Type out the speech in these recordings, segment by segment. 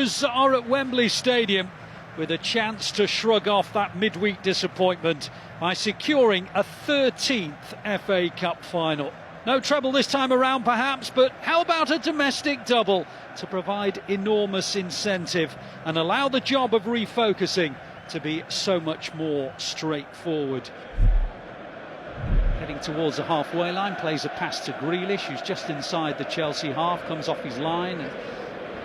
Blues are at Wembley Stadium with a chance to shrug off that midweek disappointment by securing a 13th FA Cup final. No treble this time around perhaps, but how about a domestic double to provide enormous incentive and allow the job of refocusing to be so much more straightforward. Heading towards the halfway line, plays a pass to Grealish, who's just inside the Chelsea half, comes off his line and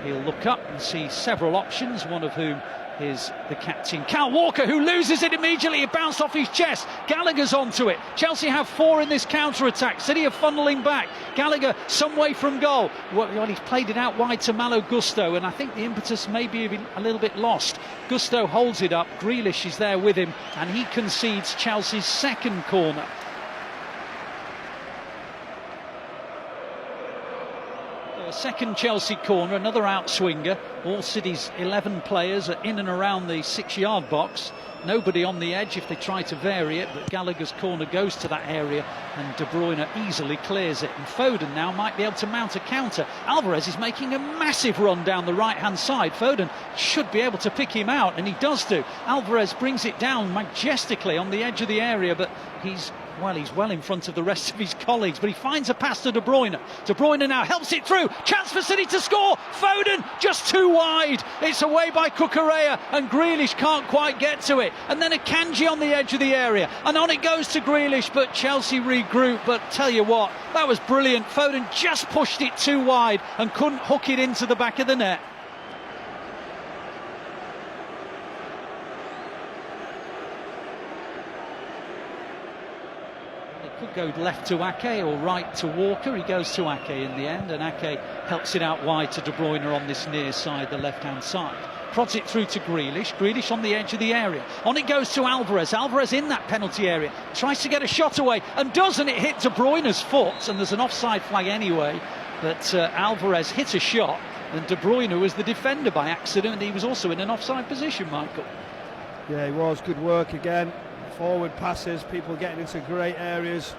he'll look up and see several options, one of whom is the captain, Kyle Walker, who loses it immediately. It bounced off his chest. Gallagher's onto it. Chelsea have 4 in this counter-attack. City are funneling back. Gallagher some way from goal. Well, he's played it out wide to Malo Gusto, and I think the impetus may be a little bit lost. Gusto holds it up. Grealish is there with him, and he concedes Chelsea's second corner. Second Chelsea corner, another outswinger. All City's 11 players are in and around the 6-yard box. Nobody on the edge if they try to vary it, but Gallagher's corner goes to that area and De Bruyne easily clears it. And Foden now might be able to mount a counter. Alvarez is making a massive run down the right-hand side. Foden should be able to pick him out, and he does do. Alvarez brings it down majestically on the edge of the area, but he's well in front of the rest of his colleagues, but he finds a pass to De Bruyne. De Bruyne now helps it through. Chance for City to score. Foden just too wide. It's away by Cucurella, and Grealish can't quite get to it. And then Akanji on the edge of the area, and on it goes to Grealish, but Chelsea regroup. But tell you what, that was brilliant. Foden just pushed it too wide and couldn't hook it into the back of the net. Could go left to Ake or right to Walker. He goes to Ake in the end, and Ake helps it out wide to De Bruyne on this near side, the left-hand side. Prods it through to Grealish. Grealish on the edge of the area. On it goes to Alvarez. Alvarez in that penalty area. Tries to get a shot away and doesn't. It hit De Bruyne's foot, and there's an offside flag anyway. But Alvarez hit a shot, and De Bruyne was the defender by accident. He was also in an offside position, Michael. Yeah, he was. Good work again. Forward passes, people getting into great areas.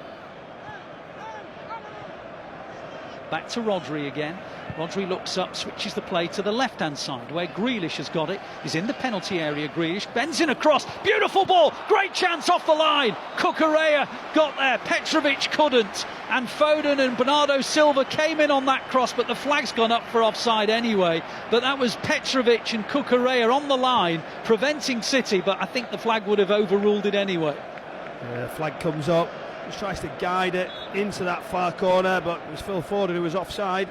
Back to Rodri again. Rodri looks up, switches the play to the left-hand side where Grealish has got it. He's in the penalty area. Grealish bends in across. Beautiful ball. Great chance off the line. Cucurella got there. Petrovic couldn't. And Foden and Bernardo Silva came in on that cross, but the flag's gone up for offside anyway. But that was Petrovic and Cucurella on the line, preventing City, but I think the flag would have overruled it anyway. Yeah, flag comes up. Just tries to guide it into that far corner, but it was Phil Foden who was offside.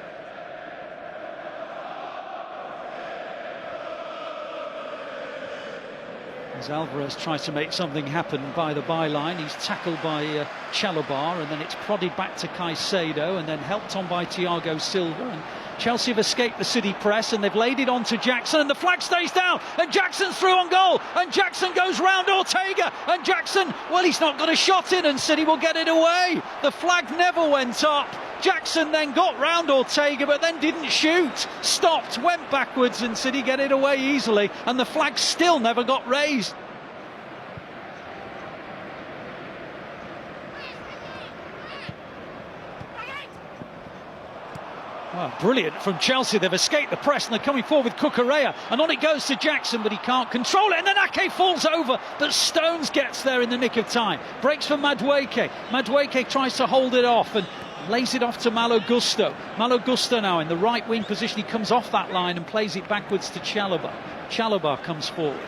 As Alvarez tries to make something happen by the byline, he's tackled by Chalobah, and then it's prodded back to Caicedo, and then helped on by Thiago Silva. And Chelsea have escaped the City press, and they've laid it on to Jackson, and the flag stays down, and Jackson's through on goal, and Jackson goes round Ortega, and Jackson, well, he's not got a shot in, and City will get it away. The flag never went up. Jackson then got round Ortega, but then didn't shoot. Stopped, went backwards, and City get it away easily, and the flag still never got raised. Well, brilliant from Chelsea. They've escaped the press and they're coming forward with Cucurella, and on it goes to Jackson, but he can't control it, and then Ake falls over, but Stones gets there in the nick of time. Breaks for Madueke. Madueke tries to hold it off and lays it off to Malo Gusto. Malo Gusto now in the right wing position. He comes off that line and plays it backwards to Chalobah. Chalobah comes forward,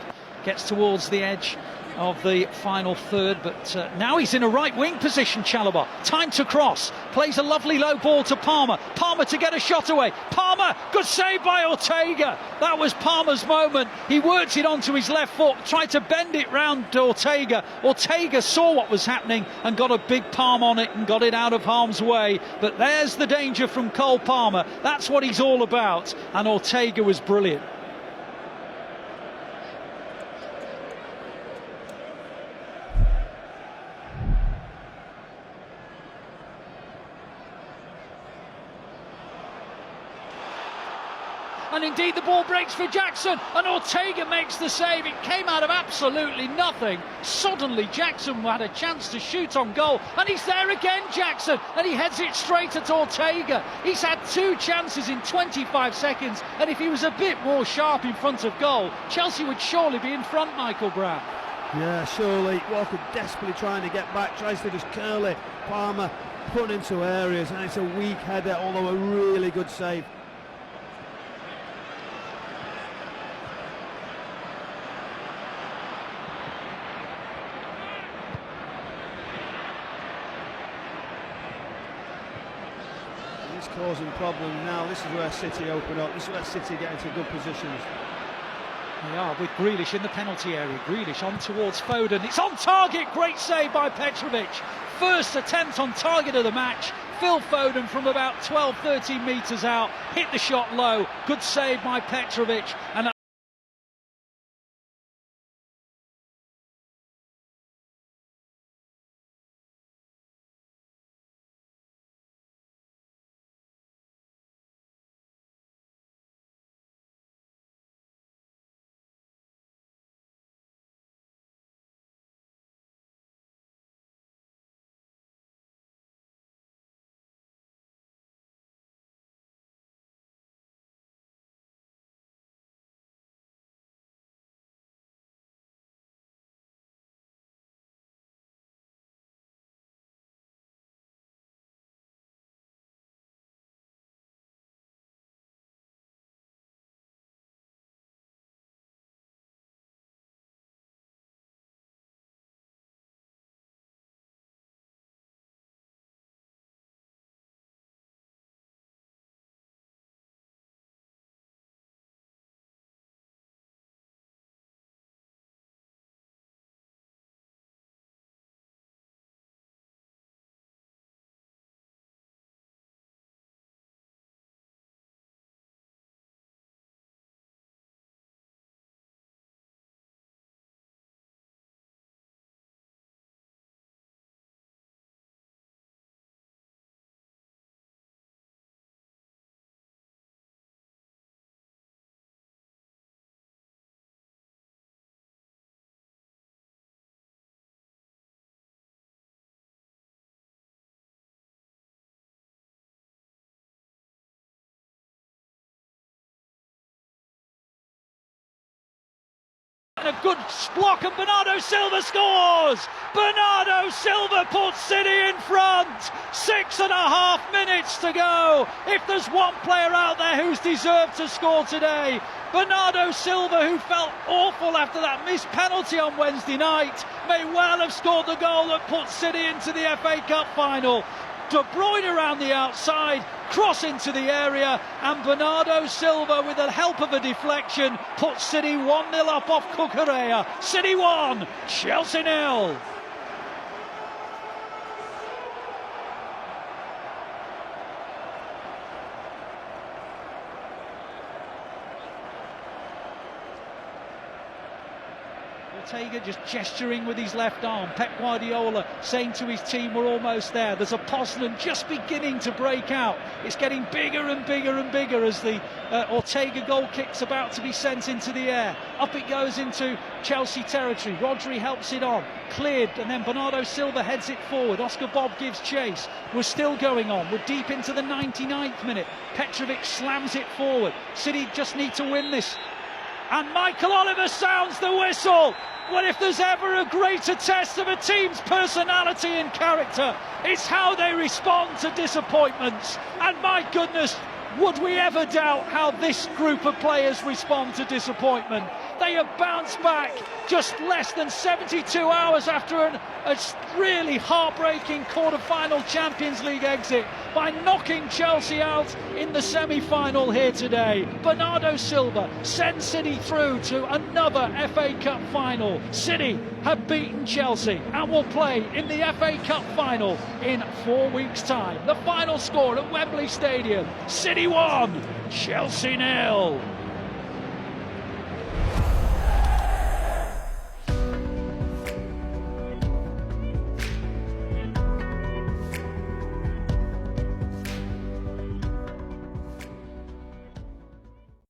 gets towards the edge of the final third, but now he's in a right wing position. Chalobah, time to cross, plays a lovely low ball to Palmer. Palmer to get a shot away. Palmer, good save by Ortega. That was Palmer's moment. He worked it onto his left foot, tried to bend it round to Ortega. Ortega saw what was happening and got a big palm on it and got it out of harm's way. But there's the danger from Cole Palmer. That's what he's all about, and Ortega was brilliant. An indeed, the ball breaks for Jackson, and Ortega makes the save. It came out of absolutely nothing. Suddenly, Jackson had a chance to shoot on goal, and he's there again, Jackson, and he heads it straight at Ortega. He's had 2 chances in 25 seconds, and if he was a bit more sharp in front of goal, Chelsea would surely be in front, Michael Brown. Yeah, surely. Walker desperately trying to get back, tries to just curl it. Palmer put into areas, and it's a weak header, although a really good save. He's causing problems now. This is where City open up. This is where City get into good positions. They are, with Grealish in the penalty area. Grealish on towards Foden. It's on target. Great save by Petrovic. First attempt on target of the match. Phil Foden from about 12-13 metres out. Hit the shot low. Good save by Petrovic. And a good block, and Bernardo Silva scores! Bernardo Silva puts City in front! 6.5 minutes to go! If there's one player out there who's deserved to score today, Bernardo Silva, who felt awful after that missed penalty on Wednesday night, may well have scored the goal that puts City into the FA Cup final. De Bruyne around the outside, cross into the area, and Bernardo Silva, with the help of a deflection, puts City 1-0 up off Cucurella. City 1, Chelsea 0. Ortega just gesturing with his left arm. Pep Guardiola saying to his team, we're almost there. There's a Poznan just beginning to break out. It's getting bigger and bigger and bigger as the Ortega goal kick's about to be sent into the air. Up it goes into Chelsea territory. Rodri helps it on. Cleared, and then Bernardo Silva heads it forward. Oscar Bob gives chase. We're still going on. We're deep into the 99th minute. Petrovic slams it forward. City just need to win this. And Michael Oliver sounds the whistle. Well, if there's ever a greater test of a team's personality and character, it's how they respond to disappointments. And my goodness, would we ever doubt how this group of players respond to disappointment? They have bounced back just less than 72 hours after a really heartbreaking quarter-final Champions League exit by knocking Chelsea out in the semi-final here today. Bernardo Silva sends City through to another FA Cup final. City have beaten Chelsea and will play in the FA Cup final in 4 weeks' time. The final score at Wembley Stadium: City 1, Chelsea 0.